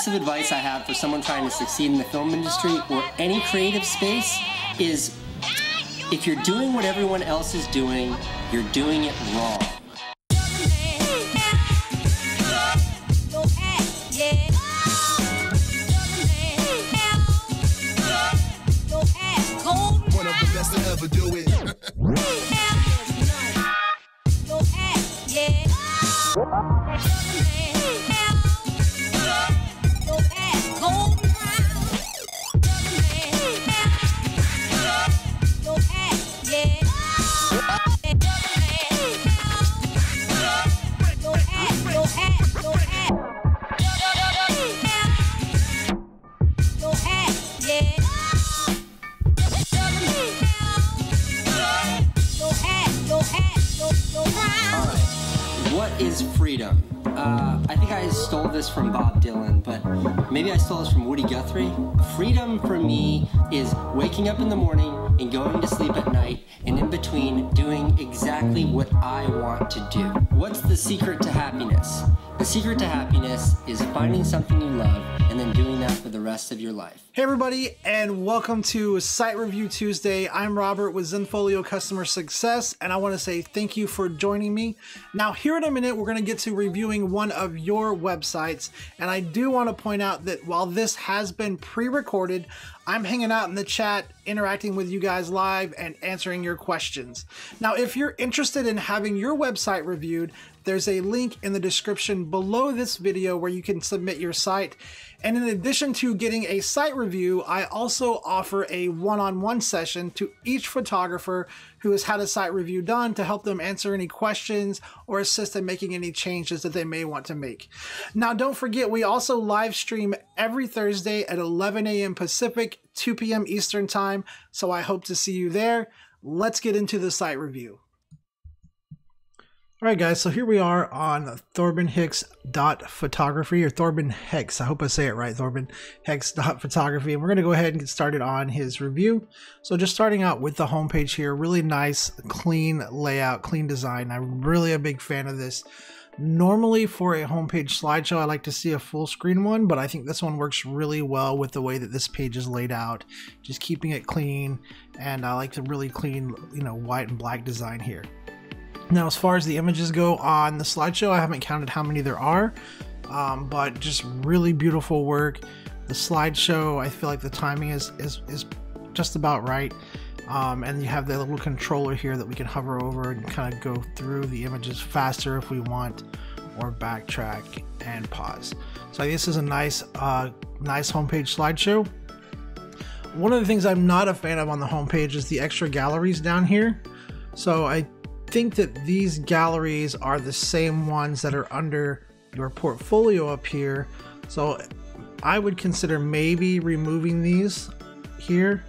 piece of advice I have for someone trying to succeed in the film industry or any creative space is, if you're doing what everyone else is doing, you're doing it wrong. One of the best to ever do it. What is freedom? I think I stole this from Bob Dylan, but maybe I stole this from Woody Guthrie. Freedom for me is waking up in the morning and going to sleep at night, and in between doing exactly what I want to do. What's the secret to happiness? The secret to happiness is finding something you love and then doing that for the rest of your life. Hey everybody, and welcome to Site Review Tuesday. I'm Robert with Zenfolio Customer Success, and I want to say thank you for joining me. Now, here in a minute, we're going to get to reviewing one of your websites, and I do want to point out that while this has been pre-recorded, I'm hanging out in the chat, interacting with you guys live and answering your questions. Now, if you're interested in having your website reviewed, there's a link in the description below this video where you can submit your site. And in addition to getting a site review, I also offer a one-on-one session to each photographer who has had a site review done to help them answer any questions or assist in making any changes that they may want to make. Now, don't forget, we also live stream every Thursday at 11 a.m. Pacific, 2 p.m. Eastern Time, so I hope to see you there. Let's get into the site review. All right, guys, so here we are on thorbenhicks.photography, or Thorben Hex. I hope I say it right, thorbenhex.photography. And we're going to go ahead and get started on his review. So just starting out with the homepage here, really nice, clean layout, clean design. I'm really a big fan of this. Normally for a homepage slideshow, I like to see a full screen one, but I think this one works really well with the way that this page is laid out. Just keeping it clean, and I like the really clean, white and black design here. Now, as far as the images go on the slideshow, I haven't counted how many there are, but just really beautiful work. The slideshow, I feel like the timing is just about right. And you have the little controller here that we can hover over and kind of go through the images faster if we want, or backtrack and pause. So this is a nice homepage slideshow. One of the things I'm not a fan of on the homepage is the extra galleries down here. So I think that these galleries are the same ones that are under your portfolio up here, so I would consider maybe removing these here.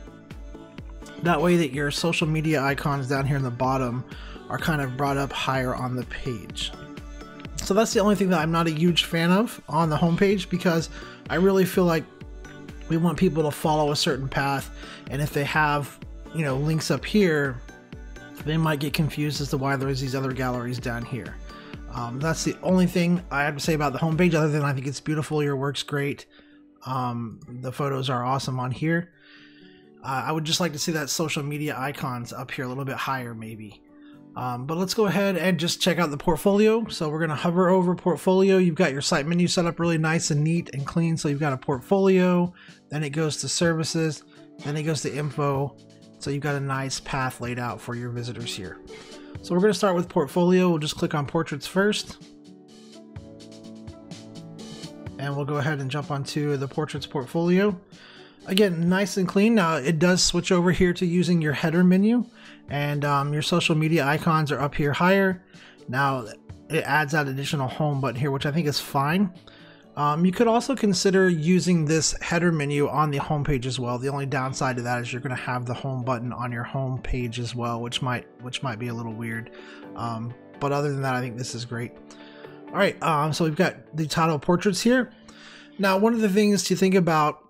That way that your social media icons down here in the bottom are kind of brought up higher on the page. So that's the only thing that I'm not a huge fan of on the homepage, because I really feel like we want people to follow a certain path, and if they have links up here, they might get confused as to why there's these other galleries down here. That's the only thing I have to say about the homepage, other than I think it's beautiful. Your work's great. The photos are awesome on here. I would just like to see that social media icons up here a little bit higher maybe. But let's go ahead and just check out the portfolio. So we're going to hover over portfolio. You've got your site menu set up really nice and neat and clean. So you've got a portfolio, then it goes to services, then it goes to info. So you've got a nice path laid out for your visitors here. So we're going to start with portfolio. We'll just click on portraits first. And we'll go ahead and jump onto the portraits portfolio. Again, nice and clean. Now it does switch over here to using your header menu, and your social media icons are up here higher. Now it adds that additional home button here, which I think is fine. You could also consider using this header menu on the home page as well. The only downside to that is you're going to have the home button on your home page as well, which might be a little weird. But other than that, I think this is great. All right, so we've got the title portraits here. Now, one of the things to think about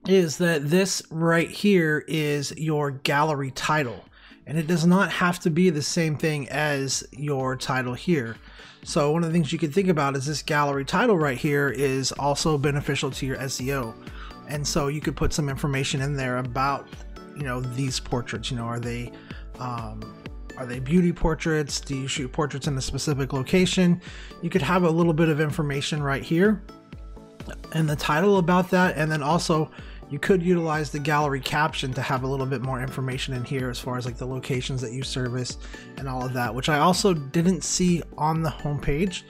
is that this right here is your gallery title. and it does not have to be the same thing as your title here. So one of the things you can think about is this gallery title right here is also beneficial to your SEO. And so you could put some information in there about, you know, these portraits. You know, are they beauty portraits? Do you shoot portraits in a specific location? You could have a little bit of information right here and the title about that, and then also you could utilize the gallery caption to have a little bit more information in here as far as like the locations that you service and all of that, which I also didn't see on the homepage.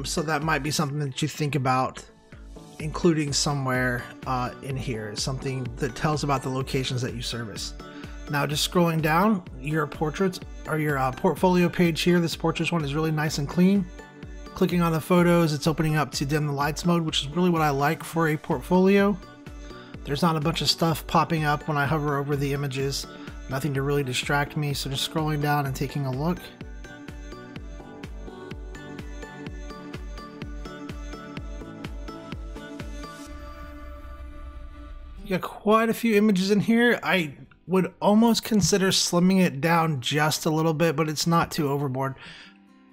So that might be something that you think about including somewhere in here, something that tells about the locations that you service. Now just scrolling down, your portraits or your portfolio page here, this portraits one is really nice and clean. Clicking on the photos, it's opening up to dim the lights mode, which is really what I like for a portfolio. There's not a bunch of stuff popping up when I hover over the images, nothing to really distract me. So just scrolling down and taking a look. You got quite a few images in here. I would almost consider slimming it down just a little bit, but it's not too overboard.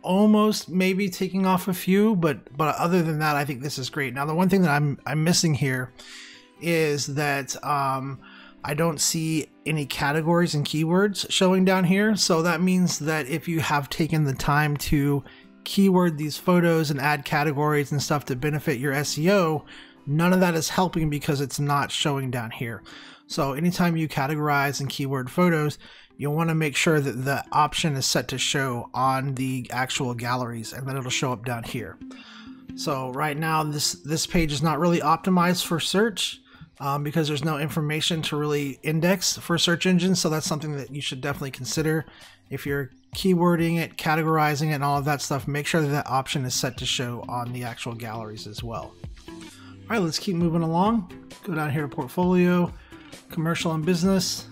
Almost maybe taking off a few, but other than that, I think this is great. Now the one thing that I'm missing here is that I don't see any categories and keywords showing down here. So that means that if you have taken the time to keyword these photos and add categories and stuff to benefit your SEO, none of that is helping because it's not showing down here. So anytime you categorize and keyword photos, you'll want to make sure that the option is set to show on the actual galleries, and then it'll show up down here. So right now this page is not really optimized for search because there's no information to really index for search engines. So that's something that you should definitely consider. If you're keywording it, categorizing it, and all of that stuff, make sure that that option is set to show on the actual galleries as well. All right, let's keep moving along. Go down here to portfolio, commercial and business.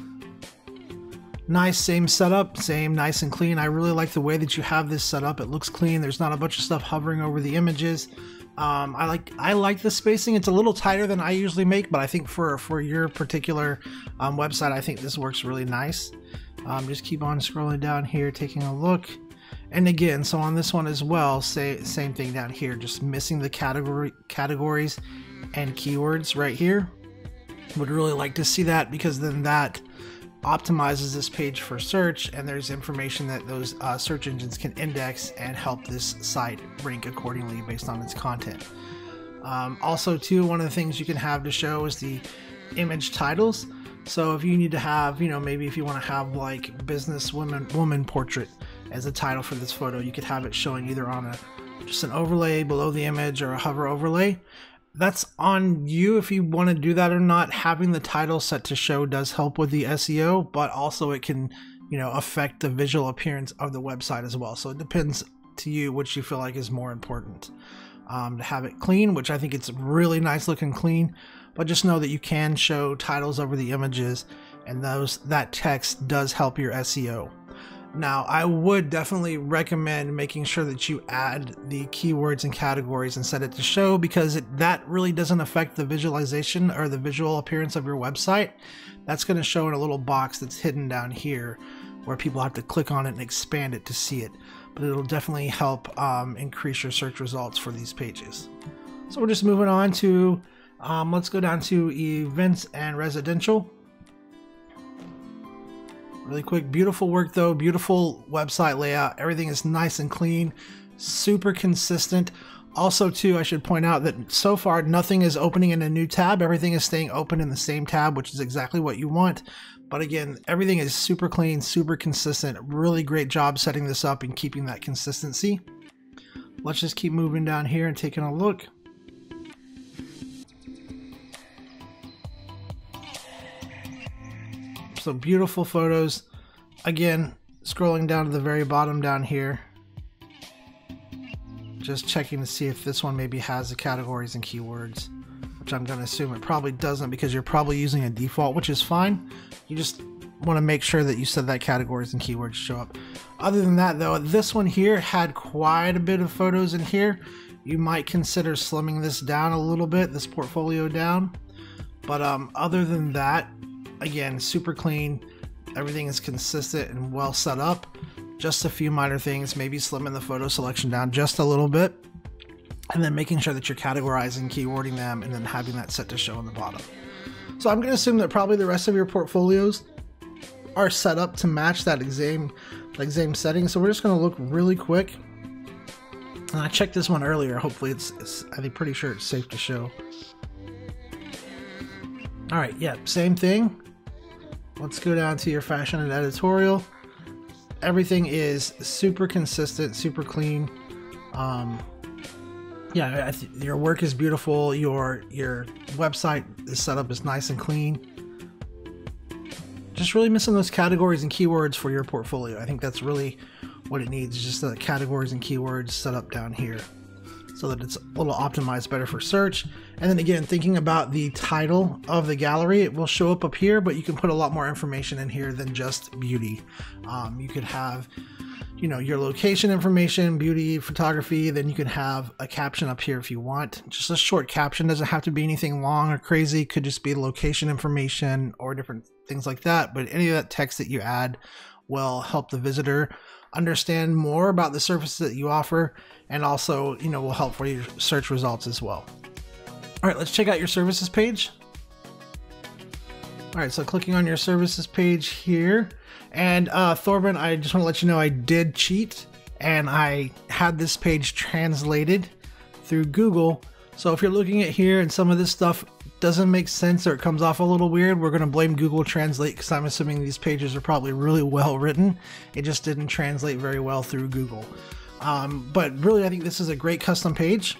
Nice, same setup, same nice and clean. I really like the way that you have this set up. It looks clean. There's not a bunch of stuff hovering over the images. I like the spacing. It's a little tighter than I usually make, but I think for your particular website, I think this works really nice. Just keep on scrolling down here, taking a look. And again, so on this one as well, same thing down here, just missing the categories and keywords right here. Would really like to see that, because then that optimizes this page for search, and there's information that those search engines can index and help this site rank accordingly based on its content. Also too, one of the things you can have to show is the image titles. So if you need to have, you know, maybe if you want to have like business woman portrait as a title for this photo, you could have it showing either on just an overlay below the image or a hover overlay. That's on you if you want to do that or not. Having the title set to show does help with the SEO, but also it can, you know, affect the visual appearance of the website as well. So it depends to you which you feel like is more important. To have it clean, which I think it's really nice looking clean, but just know that you can show titles over the images, and that text does help your SEO. Now, I would definitely recommend making sure that you add the keywords and categories and set it to show, because that really doesn't affect the visualization or the visual appearance of your website. That's going to show in a little box that's hidden down here where people have to click on it and expand it to see it. But it'll definitely help increase your search results for these pages. So we're just moving on to, let's go down to events and residential. Really quick, beautiful work though, beautiful website layout. Everything is nice and clean, super consistent. Also too, I should point out that so far nothing is opening in a new tab. Everything is staying open in the same tab, which is exactly what you want. But again, everything is super clean, super consistent. Really great job setting this up and keeping that consistency. Let's just keep moving down here and taking a look. So beautiful photos. Again, scrolling down to the very bottom down here, just checking to see if this one maybe has the categories and keywords, which I'm going to assume it probably doesn't, because you're probably using a default, which is fine. You just want to make sure that you said that categories and keywords show up. Other than that though, this one here had quite a bit of photos in here. You might consider slimming this down a little bit, this portfolio down. But other than that, again, super clean, Everything is consistent and well set up. Just a few minor things, maybe slimming the photo selection down just a little bit, and then making sure that you're categorizing, keywording them, and then having that set to show on the bottom. So I'm going to assume that probably the rest of your portfolios are set up to match that same setting. So we're just going to look really quick. And I checked this one earlier. Hopefully it's I think pretty sure it's safe to show. All right, yeah, same thing. Let's go down to your fashion and editorial. Everything is super consistent, super clean. Yeah, your work is beautiful. Your website is set up is nice and clean. Just really missing those categories and keywords for your portfolio. I think that's really what it needs, just the categories and keywords set up down here so that it's a little optimized better for search. And then again, thinking about the title of the gallery, it will show up here, but you can put a lot more information in here than just beauty. You could have, you know, your location information, beauty, photography, then you can have a caption up here if you want. Just a short caption, doesn't have to be anything long or crazy, could just be location information or different things like that. But any of that text that you add will help the visitor understand more about the services that you offer, and also, you know, will help for your search results as well. All right, let's check out your services page. All right, so clicking on your services page here, and Thorben, I just want to let you know I did cheat, and I had this page translated through Google. So if you're looking at here and some of this stuff doesn't make sense or it comes off a little weird, we're going to blame Google Translate, because I'm assuming these pages are probably really well written. It just didn't translate very well through Google. But really, I think this is a great custom page.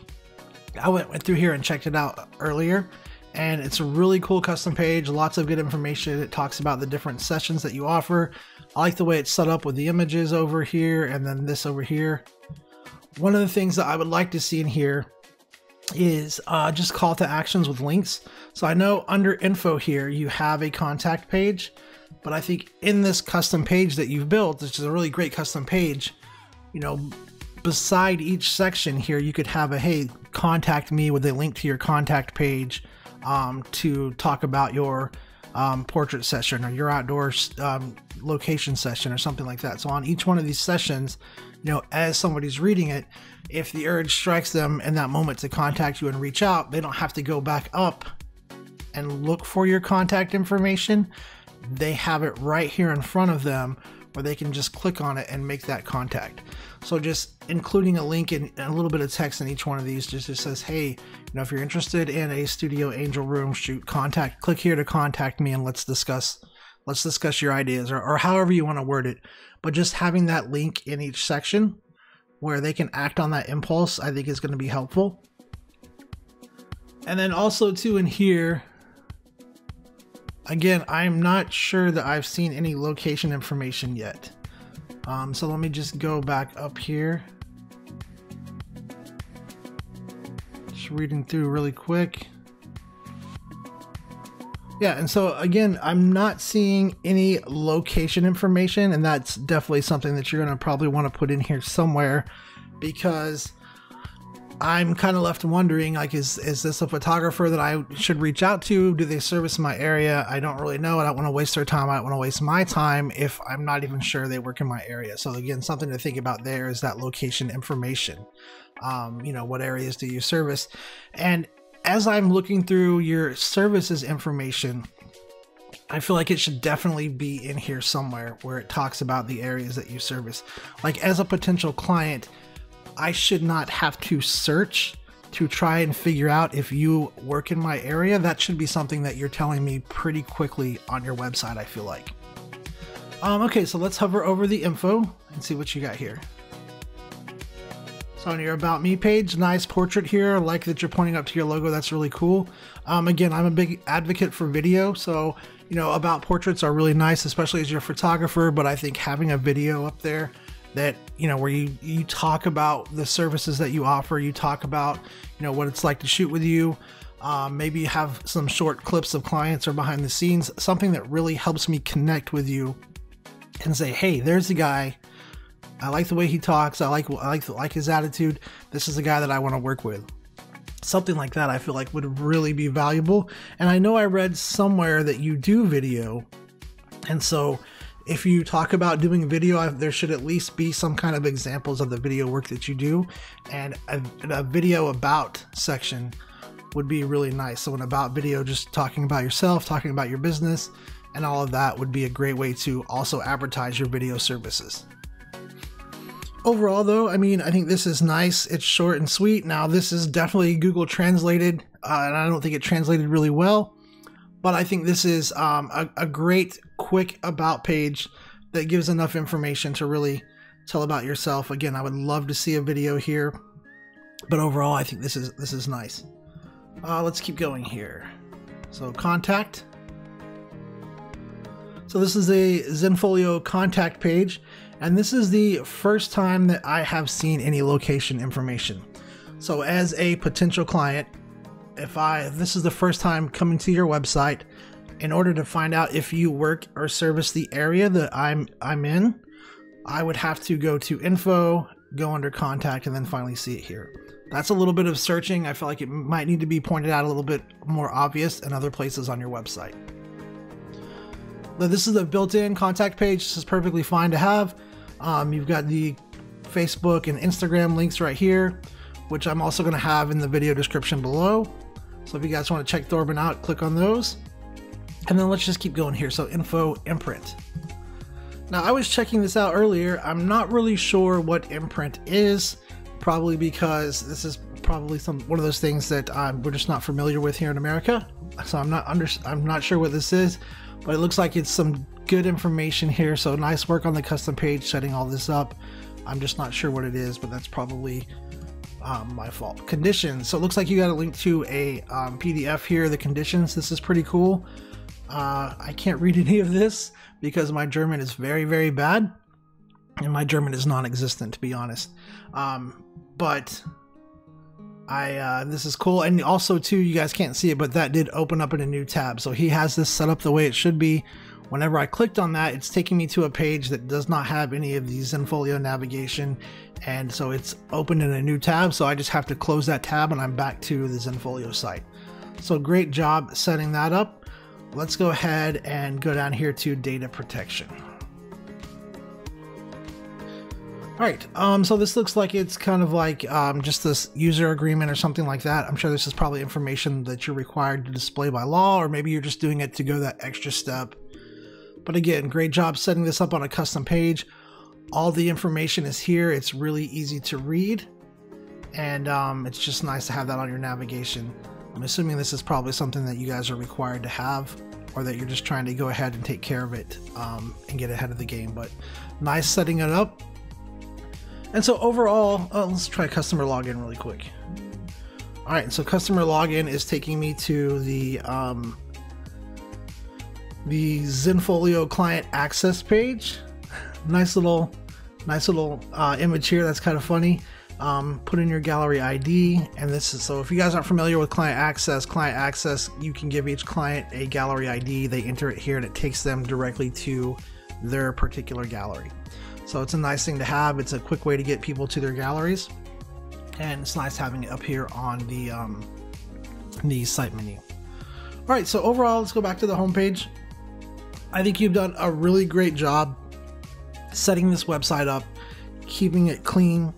I went through here and checked it out earlier, and it's a really cool custom page. Lots of good information. It talks about the different sessions that you offer. I like the way it's set up with the images over here and then this over here. One of the things that I would like to see in here is just call to actions with links. So I know under info here you have a contact page, but I think in this custom page that you've built, which is a really great custom page, you know, beside each section here you could have a, hey, contact me, with a link to your contact page to talk about your portrait session or your outdoor location session or something like that. So on each one of these sessions, you know, as somebody's reading it, if the urge strikes them in that moment to contact you and reach out, they don't have to go back up and look for your contact information. They have it right here in front of them where they can just click on it and make that contact. So just including a link and a little bit of text in each one of these just says, hey, you know, if you're interested in a studio angel room shoot, click here to contact me and let's discuss your ideas, or however you want to word it. But just having that link in each section where they can act on that impulse, I think is going to be helpful. And then also too in here, again, I'm not sure that I've seen any location information yet. So let me just go back up here. Just reading through really quick. Yeah, and so again, I'm not seeing any location information, and that's definitely something that you're going to probably want to put in here somewhere, because I'm kind of left wondering, like, is this a photographer that I should reach out to? Do they service my area? I don't really know. I don't want to waste their time. I don't want to waste my time if I'm not even sure they work in my area. So again, something to think about there is that location information. You know, what areas do you service? And as I'm looking through your services information, I feel like it should definitely be in here somewhere where it talks about the areas that you service. Like, as a potential client, I should not have to search to try and figure out if you work in my area. That should be something that you're telling me pretty quickly on your website, I feel like. Okay, so let's hover over the info and see what you got here. So on your About Me page, nice portrait here. I like that you're pointing up to your logo. That's really cool. Again, I'm a big advocate for video, so, you know, About portraits are really nice, especially as you're a photographer, but I think having a video up there that, you know, where you talk about the services that you offer, you talk about, you know, what it's like to shoot with you, maybe you have some short clips of clients or behind the scenes, something that really helps me connect with you and say, hey, there's a guy, I like the way he talks, I like his attitude, this is the guy that I want to work with. Something like that I feel like would really be valuable. And I know I read somewhere that you do video, and so, If you talk about doing video, there should at least be some kind of examples of the video work that you do, and a video about section would be really nice. So an about video, just talking about yourself, talking about your business, and all of that would be a great way to also advertise your video services. Overall though, I mean, I think this is nice. It's short and sweet. Now this is definitely Google translated, and I don't think it translated really well, but I think this is a great quick about page that gives enough information to really tell about yourself. Again, I would love to see a video here, but overall I think this is nice. Let's keep going here. So contact. So this is a Zenfolio contact page, and this is the first time that I have seen any location information. So as a potential client, if this is the first time coming to your website, in order to find out if you work or service the area that I'm in, I would have to go to info, go under contact, and then finally see it here. That's a little bit of searching. I feel like it might need to be pointed out a little bit more obvious in other places on your website. But this is a built-in contact page. This is perfectly fine to have. You've got the Facebook and Instagram links right here, which I'm also going to have in the video description below. So if you guys want to check Thorben out, click on those. And then let's just keep going here. So info, imprint. Now I was checking this out earlier. I'm not really sure what imprint is, probably because this is probably one of those things that we're just not familiar with here in America. So I'm not sure what this is, but it looks like it's some good information here. So nice work on the custom page setting all this up. I'm just not sure what it is, but that's probably my fault. Conditions. So it looks like you got a link to a PDF here, the conditions. This is pretty cool. I can't read any of this because my German is very, very bad, and my German is non-existent, to be honest. But this is cool. And also too, you guys can't see it, but that did open up in a new tab. So he has this set up the way it should be. Whenever I clicked on that, it's taking me to a page that does not have any of the Zenfolio navigation, and so it's opened in a new tab. So I just have to close that tab and I'm back to the Zenfolio site. So great job setting that up. Let's go ahead and go down here to data protection. Alright, so this looks like it's kind of like just this user agreement or something like that. I'm sure this is probably information that you're required to display by law, or maybe you're just doing it to go that extra step. But again, great job setting this up on a custom page. All the information is here. It's really easy to read, and it's just nice to have that on your navigation. I'm assuming this is probably something that you guys are required to have, or that you're just trying to go ahead and take care of it and get ahead of the game. But nice setting it up. And so overall, let's try customer login really quick. All right, so customer login is taking me to the Zenfolio client access page. Nice little image here. That's kind of funny. Put in your gallery ID, and this is, so if you guys aren't familiar with client access, you can give each client a gallery ID. They enter it here and it takes them directly to their particular gallery. So it's a nice thing to have. It's a quick way to get people to their galleries, and it's nice having it up here on the site menu. All right, so overall, let's go back to the home page. I think you've done a really great job setting this website up, keeping it clean.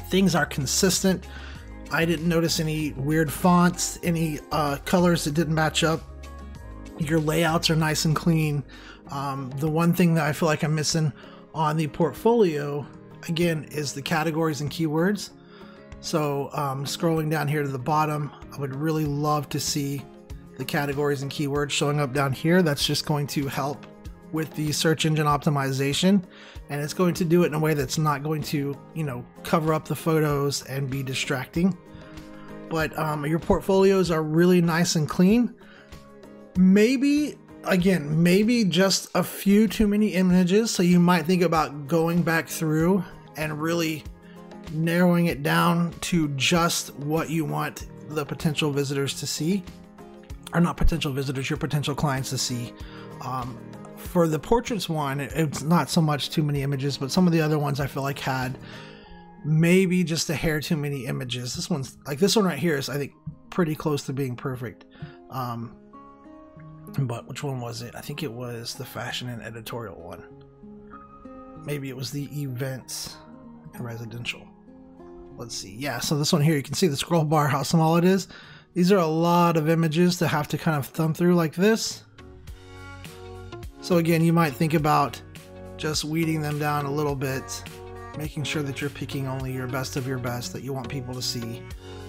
Things are consistent. I didn't notice any weird fonts, any colors that didn't match up. Your layouts are nice and clean. The one thing that I feel like I'm missing on the portfolio, again, is the categories and keywords. So scrolling down here to the bottom, I would really love to see the categories and keywords showing up down here. That's just going to help with the search engine optimization, and it's going to do it in a way that's not going to, you know, cover up the photos and be distracting. But your portfolios are really nice and clean. Maybe just a few too many images, so you might think about going back through and really narrowing it down to just what you want the potential visitors to see, or not potential visitors, your potential clients to see. For the portraits one, it's not so much too many images, but some of the other ones I feel like had maybe just a hair too many images. This one right here is, I think, pretty close to being perfect. but which one was it? I think it was the fashion and editorial one. Maybe it was the events and residential. Let's see. Yeah, so this one here, you can see the scroll bar, how small it is. These are a lot of images to have to kind of thumb through like this. So again, you might think about just weeding them down a little bit, making sure that you're picking only your best of your best that you want people to see,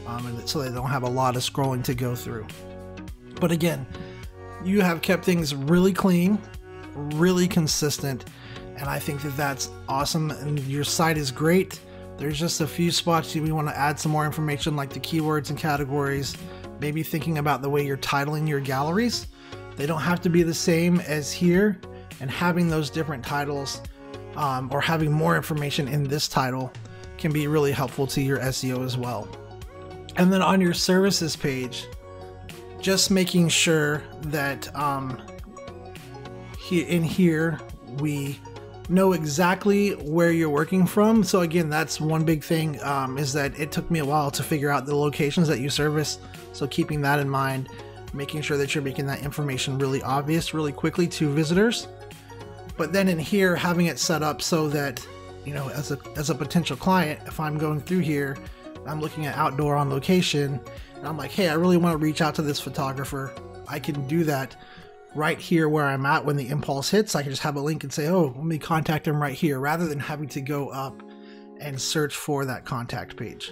and so they don't have a lot of scrolling to go through. But again, you have kept things really clean, really consistent, and I think that that's awesome, and your site is great. There's just a few spots you want to add some more information, like the keywords and categories, maybe thinking about the way you're titling your galleries. They don't have to be the same as here, and having those different titles or having more information in this title can be really helpful to your SEO as well. And then on your services page, just making sure that in here we know exactly where you're working from. So again, that's one big thing, is that it took me a while to figure out the locations that you service. So keeping that in mind, making sure that you're making that information really obvious really quickly to visitors. But then in here, having it set up so that, you know, as a potential client, if I'm going through here, I'm looking at outdoor on location, and I'm like, hey, I really want to reach out to this photographer, I can do that right here where I'm at. When the impulse hits, I can just have a link and say, oh, let me contact him right here, rather than having to go up and search for that contact page.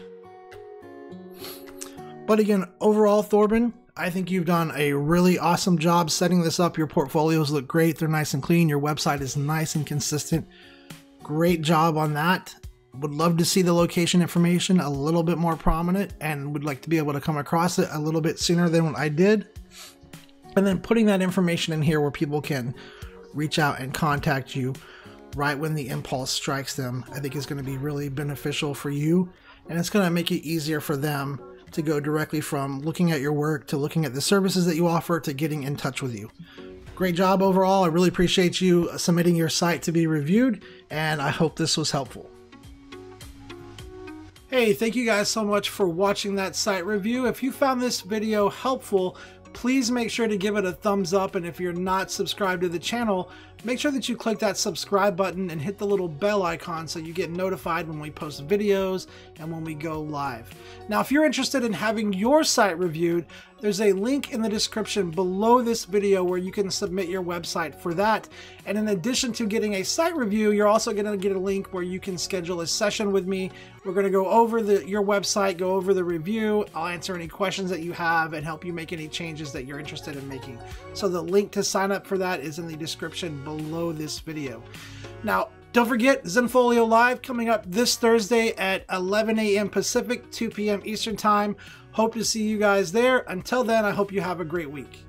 But again, overall, Thorben, I think you've done a really awesome job setting this up. Your portfolios look great. They're nice and clean. Your website is nice and consistent. Great job on that. Would love to see the location information a little bit more prominent, and would like to be able to come across it a little bit sooner than what I did. And then putting that information in here where people can reach out and contact you right when the impulse strikes them, I think is going to be really beneficial for you. And it's going to make it easier for them to go directly from looking at your work to looking at the services that you offer to getting in touch with you. Great job overall. I really appreciate you submitting your site to be reviewed, and I hope this was helpful. Hey, thank you guys so much for watching that site review. If you found this video helpful, please make sure to give it a thumbs up, and if you're not subscribed to the channel, make sure that you click that subscribe button and hit the little bell icon so you get notified when we post videos and when we go live. Now, if you're interested in having your site reviewed, there's a link in the description below this video where you can submit your website for that. And in addition to getting a site review, you're also going to get a link where you can schedule a session with me. We're going to go over your website, go over the review. I'll answer any questions that you have and help you make any changes that you're interested in making. So the link to sign up for that is in the description below this video. Now, don't forget, Zenfolio Live coming up this Thursday at 11 a.m. Pacific, 2 p.m. Eastern Time. Hope to see you guys there. Until then, I hope you have a great week.